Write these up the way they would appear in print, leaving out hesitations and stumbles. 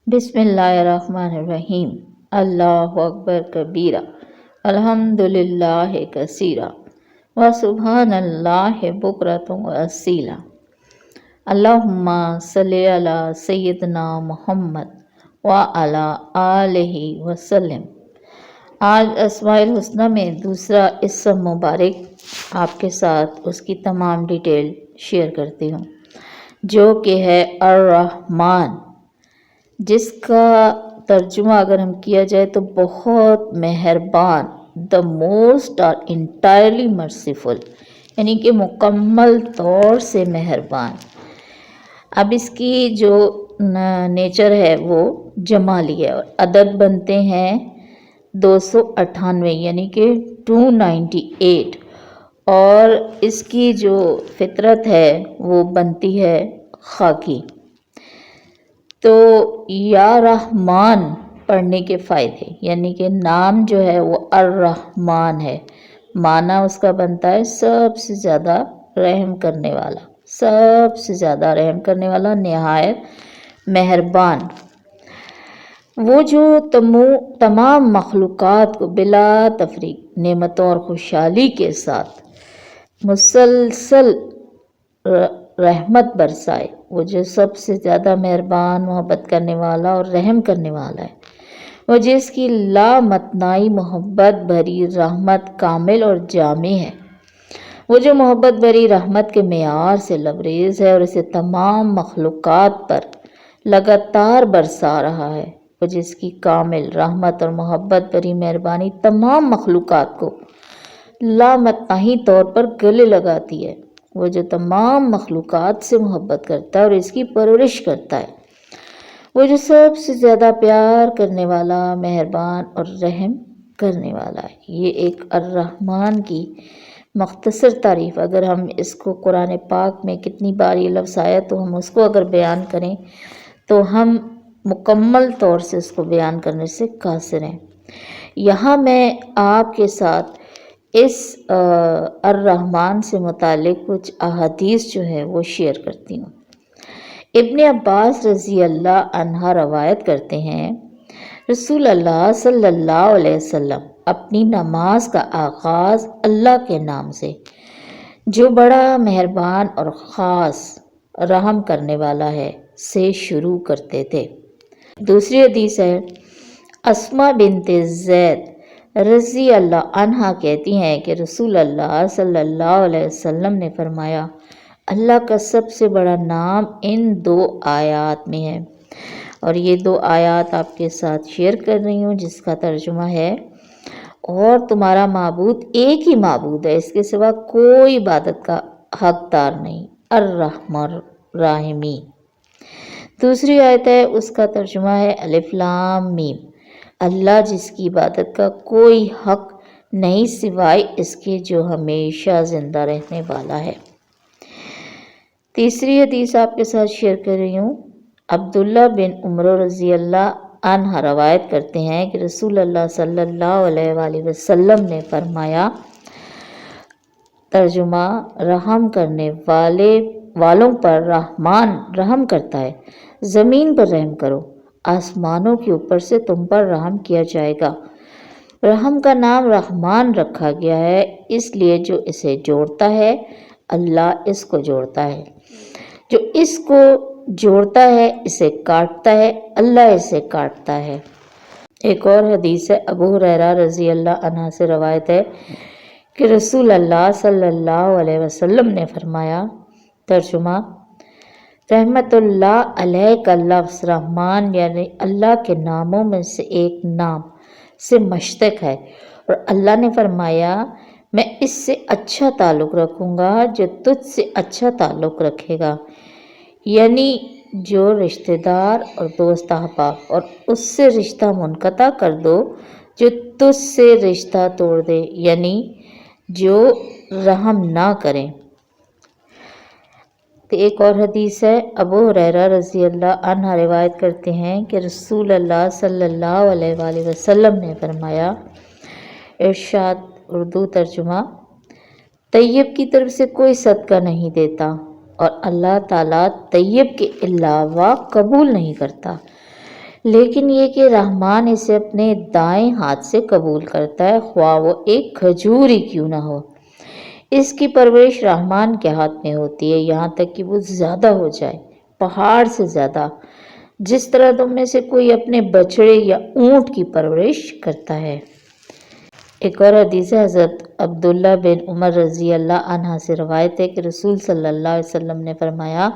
بسم اللہ الرحمن الرحیم۔ اللہ اکبر کبیرہ، الحمد للہ کثیرہ، وسبحان اللہ بکرۃ واسیلہ۔ اللہم صلی علی سیدنا محمد وعلی آلہ وسلم۔ آج اسماء الحسنہ میں دوسرا اسم مبارک آپ کے ساتھ اس کی تمام ڈیٹیل شیئر کرتی ہوں، جو کہ ہے الرحمن، جس کا ترجمہ اگر ہم کیا جائے تو بہت مہربان، دا موسٹ اور انٹائرلی مرسیفل، یعنی کہ مکمل طور سے مہربان۔ اب اس کی جو نیچر ہے وہ جمالی ہے، اور عدد بنتے ہیں 298 یعنی کہ 298، اور اس کی جو فطرت ہے وہ بنتی ہے خاکی۔ تو یا رحمان پڑھنے کے فائدے، یعنی کہ نام جو ہے وہ الرحمن ہے، معنی اس کا بنتا ہے سب سے زیادہ رحم کرنے والا، سب سے زیادہ رحم کرنے والا، نہایت مہربان۔ وہ جو تمام مخلوقات کو بلا تفریق نعمتوں اور خوشحالی کے ساتھ مسلسل رحمت برسائے، وہ جو سب سے زیادہ مہربان، محبت کرنے والا اور رحم کرنے والا ہے، وہ جس کی لامتناہی محبت بھری رحمت کامل اور جامع ہے، وہ جو محبت بھری رحمت کے معیار سے لبریز ہے اور اسے تمام مخلوقات پر لگاتار برسا رہا ہے، وہ جس کی کامل رحمت اور محبت بھری مہربانی تمام مخلوقات کو لامتناہی طور پر گلے لگاتی ہے، وہ جو تمام مخلوقات سے محبت کرتا ہے اور اس کی پرورش کرتا ہے، وہ جو سب سے زیادہ پیار کرنے والا، مہربان اور رحم کرنے والا ہے۔ یہ ایک الرحمن کی مختصر تعریف، اگر ہم اس کو قرآن پاک میں کتنی بار یہ لفظ آیا تو ہم اس کو اگر بیان کریں تو ہم مکمل طور سے اس کو بیان کرنے سے قاصر ہیں۔ یہاں میں آپ کے ساتھ اس الرحمن سے متعلق کچھ احادیث جو ہے وہ شیئر کرتی ہوں۔ ابن عباس رضی اللہ عنہ روایت کرتے ہیں، رسول اللہ صلی اللہ علیہ وسلم اپنی نماز کا آغاز اللہ کے نام سے، جو بڑا مہربان اور خاص رحم کرنے والا ہے، سے شروع کرتے تھے۔ دوسری حدیث ہے، اسماء بنت زید رضی اللہ عنہا کہتی ہیں کہ رسول اللہ صلی اللہ علیہ وسلم نے فرمایا، اللہ کا سب سے بڑا نام ان 2 آیات میں ہے، اور یہ 2 آیات آپ کے ساتھ شیئر کر رہی ہوں، جس کا ترجمہ ہے، اور تمہارا معبود ایک ہی معبود ہے، اس کے سوا کوئی عبادت کا حقدار نہیں، الرحمن الراحمی۔ دوسری آیت ہے، اس کا ترجمہ ہے الف لام میم، اللہ جس کی عبادت کا کوئی حق نہیں سوائے اس کے جو ہمیشہ زندہ رہنے والا ہے۔ تیسری حدیث آپ کے ساتھ شیئر کر رہی ہوں، عبداللہ بن عمر رضی اللہ عنہ روایت کرتے ہیں کہ رسول اللہ صلی اللہ علیہ وآلہ وسلم نے فرمایا، ترجمہ، رحم کرنے والوں پر رحمان رحم کرتا ہے، زمین پر رحم کرو، آسمانوں کے اوپر سے تم پر رحم کیا جائے گا۔ رحم کا نام رحمان رکھا گیا ہے اس لیے جو اسے جوڑتا ہے اللہ اس کو جوڑتا ہے، جو اس کو جوڑتا ہے اسے کاٹتا ہے اللہ اسے کاٹتا ہے۔ ایک اور حدیث ہے، ابو ہریرہ رضی اللہ عنہ سے روایت ہے کہ رسول اللہ صلی اللہ علیہ وسلم نے فرمایا، ترجمہ، رحمت اللہ علیہ کا لفظ رحمان یعنی اللہ کے ناموں میں سے ایک نام سے مشتق ہے، اور اللہ نے فرمایا، میں اس سے اچھا تعلق رکھوں گا جو تجھ سے اچھا تعلق رکھے گا، یعنی جو رشتہ دار اور دوست احباب، اور اس سے رشتہ منقطع کر دو جو تجھ سے رشتہ توڑ دے، یعنی جو رحم نہ کریں۔ ایک اور حدیث ہے، ابو ہریرہ رضی اللہ عنہ روایت کرتے ہیں کہ رسول اللہ صلی اللہ علیہ وآلہ وسلم نے فرمایا، ارشاد، اردو ترجمہ، طیب کی طرف سے کوئی صدقہ نہیں دیتا اور اللہ تعالیٰ طیب کے علاوہ قبول نہیں کرتا، لیکن یہ کہ رحمان اسے اپنے دائیں ہاتھ سے قبول کرتا ہے، خواہ وہ ایک کھجور ہی کیوں نہ ہو۔ اس کی پرورش رحمان کے ہاتھ میں ہوتی ہے، یہاں تک کہ وہ زیادہ ہو جائے، پہاڑ سے زیادہ، جس طرح تم میں سے کوئی اپنے بچڑے یا اونٹ کی پرورش کرتا ہے۔ ایک اور حدیث حضرت عبداللہ بن عمر رضی اللہ عنہ سے روایت ہے کہ رسول صلی اللہ علیہ وسلم نے فرمایا،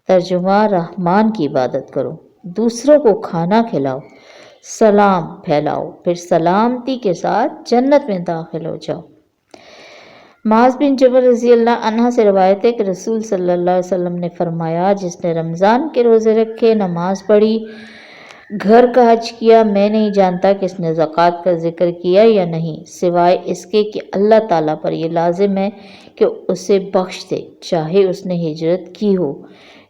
ترجمہ، رحمان کی عبادت کرو، دوسروں کو کھانا کھلاؤ، سلام پھیلاؤ، پھر سلامتی کے ساتھ جنت میں داخل ہو جاؤ۔ معاذ بن جبل رضی اللہ عنہ سے روایت ہے کہ رسول صلی اللہ علیہ وسلم نے فرمایا، جس نے رمضان کے روزے رکھے، نماز پڑھی، گھر کا حج کیا، میں نہیں جانتا کہ اس نے زکوٰۃ کا ذکر کیا یا نہیں، سوائے اس کے کہ اللہ تعالیٰ پر یہ لازم ہے کہ اسے بخش دے، چاہے اس نے ہجرت کی ہو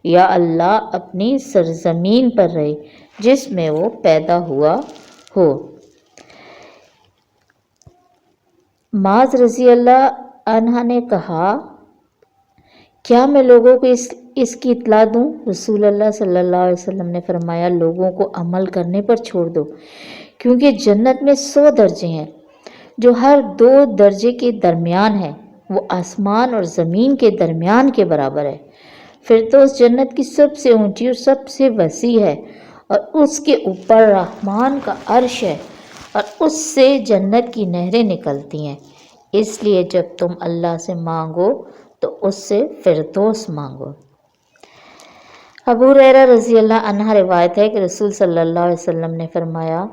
یا اللہ اپنی سرزمین پر رہے جس میں وہ پیدا ہوا ہو۔ معاذ رضی اللہ عنہ نے کہا، کیا میں لوگوں کو اس کی اطلاع دوں؟ رسول اللہ صلی اللہ علیہ وسلم نے فرمایا، لوگوں کو عمل کرنے پر چھوڑ دو، کیونکہ جنت میں 100 درجے ہیں، جو ہر 2 درجے کے درمیان ہے، وہ آسمان اور زمین کے درمیان کے برابر ہے۔ فردوس جنت کی سب سے اونچی اور سب سے وسیع ہے، اور اس کے اوپر رحمان کا عرش ہے، اور اس سے جنت کی نہریں نکلتی ہیں۔ اس لیے جب تم اللہ سے مانگو تو اس سے فردوس مانگو۔ ابو ہریرہ رضی اللہ عنہ روایت ہے کہ رسول صلی اللہ علیہ وسلم نے فرمایا،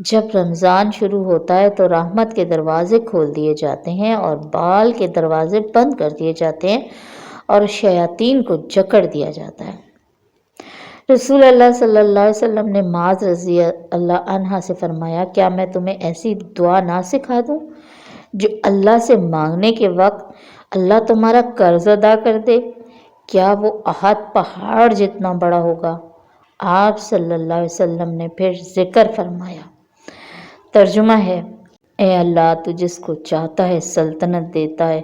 جب رمضان شروع ہوتا ہے تو رحمت کے دروازے کھول دیے جاتے ہیں اور بال کے دروازے بند کر دیے جاتے ہیں اور شیاطین کو جکڑ دیا جاتا ہے۔ رسول اللہ صلی اللہ علیہ وسلم نے معاذ رضی اللہ عنہ سے فرمایا، کیا میں تمہیں ایسی دعا نہ سکھا دوں جو اللہ سے مانگنے کے وقت اللہ تمہارا قرض ادا کر دے؟ کیا وہ احد پہاڑ جتنا بڑا ہوگا؟ آپ صلی اللہ علیہ وسلم نے پھر ذکر فرمایا۔ ترجمہ ہے، اے اللہ، تو جس کو چاہتا ہے سلطنت دیتا ہے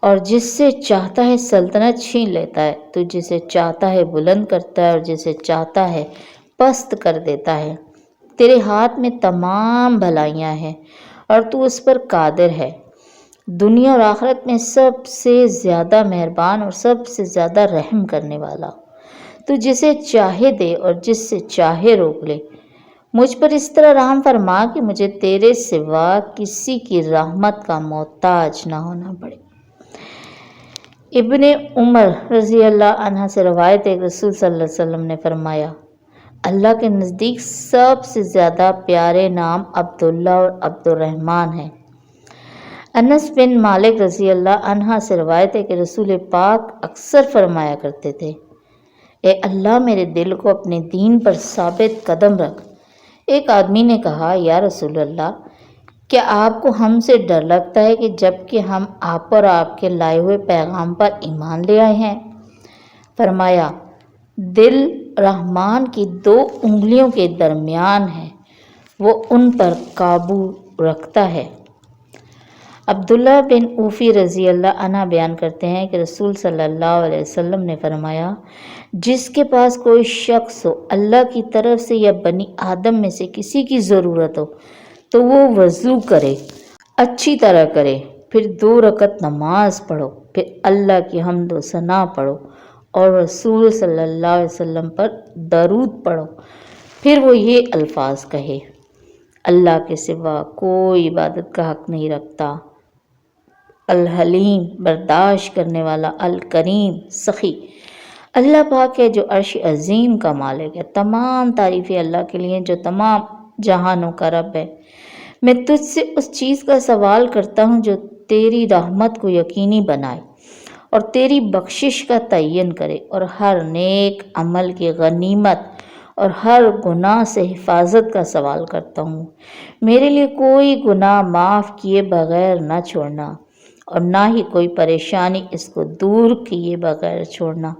اور جس سے چاہتا ہے سلطنت چھین لیتا ہے، تو جسے چاہتا ہے بلند کرتا ہے اور جسے چاہتا ہے پست کر دیتا ہے۔ تیرے ہاتھ میں تمام بھلائیاں ہیں اور تو اس پر قادر ہے۔ دنیا اور آخرت میں سب سے زیادہ مہربان اور سب سے زیادہ رحم کرنے والا، تو جسے چاہے دے اور جس سے چاہے روک لے۔ مجھ پر اس طرح رحم فرما کہ مجھے تیرے سوا کسی کی رحمت کا محتاج نہ ہونا پڑے۔ ابن عمر رضی اللہ عنہ سے روایت ہے کہ رسول صلی اللہ علیہ وسلم نے فرمایا، اللہ کے نزدیک سب سے زیادہ پیارے نام عبداللہ اور عبد الرحمن ہیں۔ انس بن مالک رضی اللہ عنہ سے روایت ہے کہ رسول پاک اکثر فرمایا کرتے تھے، اے اللہ، میرے دل کو اپنے دین پر ثابت قدم رکھ۔ ایک آدمی نے کہا، یا رسول اللہ، کیا آپ کو ہم سے ڈر لگتا ہے کہ جب کہ ہم آپ اور آپ کے لائے ہوئے پیغام پر ایمان لے آئے ہیں؟ فرمایا، دل رحمان کی 2 انگلیوں کے درمیان ہے، وہ ان پر قابو رکھتا ہے۔ عبداللہ بن اوفی رضی اللہ عنہ بیان کرتے ہیں کہ رسول صلی اللہ علیہ وسلم نے فرمایا، جس کے پاس کوئی شخص ہو، اللہ کی طرف سے یا بنی آدم میں سے کسی کی ضرورت ہو، تو وہ وضو کرے، اچھی طرح کرے، پھر 2 رکعت نماز پڑھو، پھر اللہ کی حمد و ثنا پڑھو اور رسول صلی اللہ علیہ وسلم پر درود پڑھو، پھر وہ یہ الفاظ کہے، اللہ کے سوا کوئی عبادت کا حق نہیں رکھتا، الحلیم، برداشت کرنے والا، الکریم، سخی، اللہ پاک ہے جو عرش عظیم کا مالک ہے، تمام تعریفیں اللہ کے لیے جو تمام جہانوں کا رب ہے۔ میں تجھ سے اس چیز کا سوال کرتا ہوں جو تیری رحمت کو یقینی بنائے اور تیری بخشش کا تعین کرے، اور ہر نیک عمل کی غنیمت اور ہر گناہ سے حفاظت کا سوال کرتا ہوں۔ میرے لیے کوئی گناہ معاف کیے بغیر نہ چھوڑنا، اور نہ ہی کوئی پریشانی اس کو دور کیے بغیر چھوڑنا،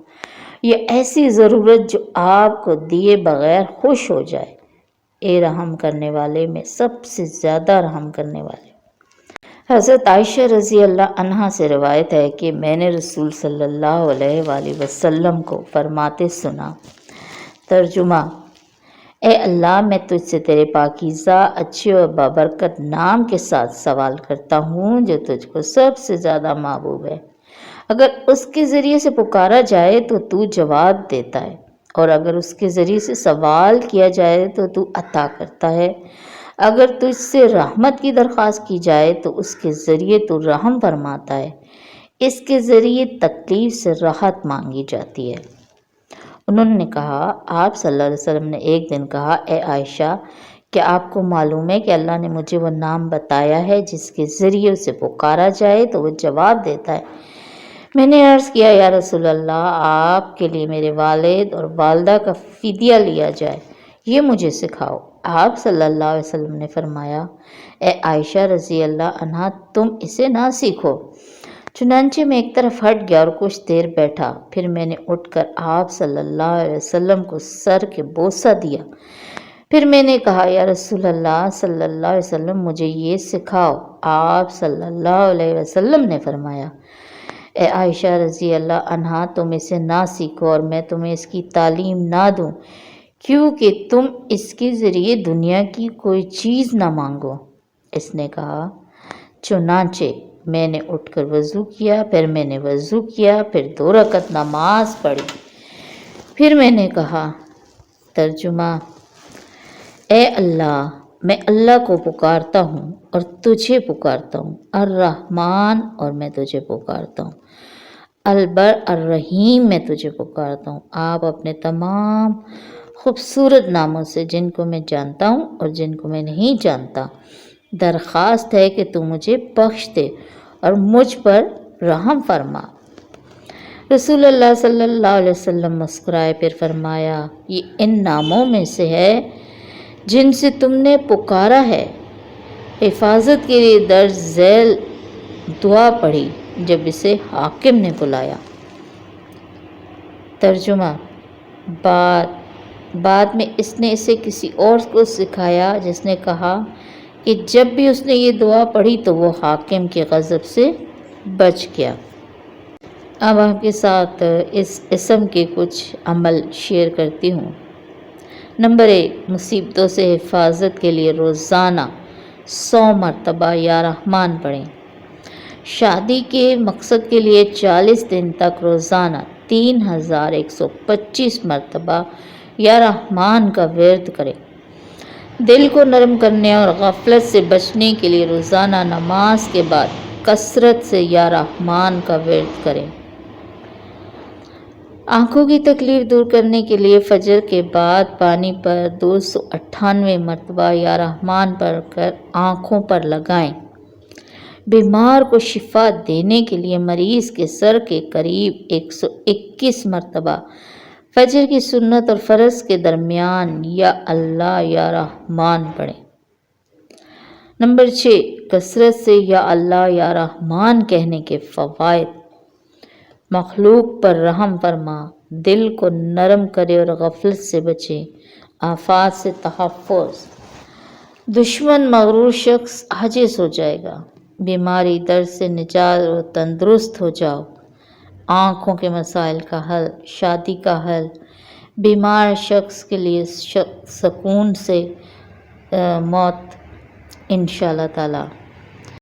یہ ایسی ضرورت جو آپ کو دیے بغیر خوش ہو جائے، اے رحم کرنے والے میں سب سے زیادہ رحم کرنے والے۔ حضرت عائشہ رضی اللہ عنہا سے روایت ہے کہ میں نے رسول صلی اللہ علیہ وآلہ وسلم کو فرماتے سنا۔ ترجمہ، اے اللہ میں تجھ سے تیرے پاکیزہ اچھے اور بابرکت نام کے ساتھ سوال کرتا ہوں جو تجھ کو سب سے زیادہ محبوب ہے۔ اگر اس کے ذریعے سے پکارا جائے تو تو جواب دیتا ہے، اور اگر اس کے ذریعے سے سوال کیا جائے تو تو عطا کرتا ہے۔ اگر تجھ سے رحمت کی درخواست کی جائے تو اس کے ذریعے تو رحم فرماتا ہے، اس کے ذریعے تکلیف سے راحت مانگی جاتی ہے۔ انہوں نے کہا، آپ صلی اللہ علیہ وسلم نے ایک دن کہا، اے عائشہ، کیا آپ کو معلوم ہے کہ اللہ نے مجھے وہ نام بتایا ہے جس کے ذریعے اسے پکارا جائے تو وہ جواب دیتا ہے؟ میں نے عرض کیا، یا رسول اللہ، آپ کے لیے میرے والد اور والدہ کا فدیہ لیا جائے، یہ مجھے سکھاؤ۔ آپ صلی اللہ علیہ وسلم نے فرمایا، اے عائشہ رضی اللہ عنہا، تم اسے نہ سیکھو۔ چنانچہ میں ایک طرف ہٹ گیا اور کچھ دیر بیٹھا، پھر میں نے اٹھ کر آپ صلی اللہ علیہ وسلم کو سر کے بوسہ دیا۔ پھر میں نے کہا، یا رسول اللہ صلی اللہ علیہ وسلم، مجھے یہ سکھاؤ۔ آپ صلی اللہ علیہ وسلم نے فرمایا، اے عائشہ رضی اللہ عنہا، تم اسے نہ سیکھو اور میں تمہیں اس کی تعلیم نہ دوں، کیونکہ تم اس کے ذریعے دنیا کی کوئی چیز نہ مانگو۔ اس نے کہا، چنانچہ میں نے اٹھ کر وضو کیا، پھر میں نے وضو کیا، پھر 2 رکعت نماز پڑھی۔ پھر میں نے کہا، ترجمہ، اے اللہ، میں اللہ کو پکارتا ہوں اور تجھے پکارتا ہوں، الرحمن، اور میں تجھے پکارتا ہوں، البر الرحیم، میں تجھے پکارتا ہوں۔ آپ اپنے تمام خوبصورت ناموں سے، جن کو میں جانتا ہوں اور جن کو میں نہیں جانتا، درخواست ہے کہ تو مجھے بخش دے اور مجھ پر رحم فرما۔ رسول اللہ صلی اللہ علیہ وسلم مسکرائے، پھر فرمایا، یہ ان ناموں میں سے ہے جن سے تم نے پکارا ہے۔ حفاظت کے لیے درج ذیل دعا پڑھی جب اسے حاکم نے بلایا۔ ترجمہ، بعد میں اس نے اسے کسی اور کو سکھایا جس نے کہا کہ جب بھی اس نے یہ دعا پڑھی تو وہ حاکم کے غضب سے بچ گیا۔ اب آپ کے ساتھ اس اسم کے کچھ عمل شیئر کرتی ہوں۔ نمبر 1، مصیبتوں سے حفاظت کے لیے روزانہ 100 مرتبہ یا رحمان پڑھیں۔ شادی کے مقصد کے لیے 40 دن تک روزانہ 3125 مرتبہ یا رحمان کا ورد کریں۔ دل کو نرم کرنے اور غفلت سے بچنے کے لیے روزانہ نماز کے بعد کثرت سے یا رحمان کا ورد کریں۔ آنکھوں کی تکلیف دور کرنے کے لیے فجر کے بعد پانی پر 298 مرتبہ یا رحمان پڑھ کر آنکھوں پر لگائیں۔ بیمار کو شفا دینے کے لیے مریض کے سر کے قریب 121 مرتبہ فجر کی سنت اور فرض کے درمیان یا اللہ یا رحمان پڑھیں۔ نمبر 6، کثرت سے یا اللہ یا رحمان کہنے کے فوائد۔ مخلوق پر رحم فرما، دل کو نرم کرے اور غفلت سے بچے، آفات سے تحفظ، دشمن مغرور شخص عاجز ہو جائے گا، بیماری درد سے نجات اور تندرست ہو جاؤ، آنکھوں کے مسائل کا حل، شادی کا حل، بیمار شخص کے لیے سکون سے موت انشاءاللہ تعالی۔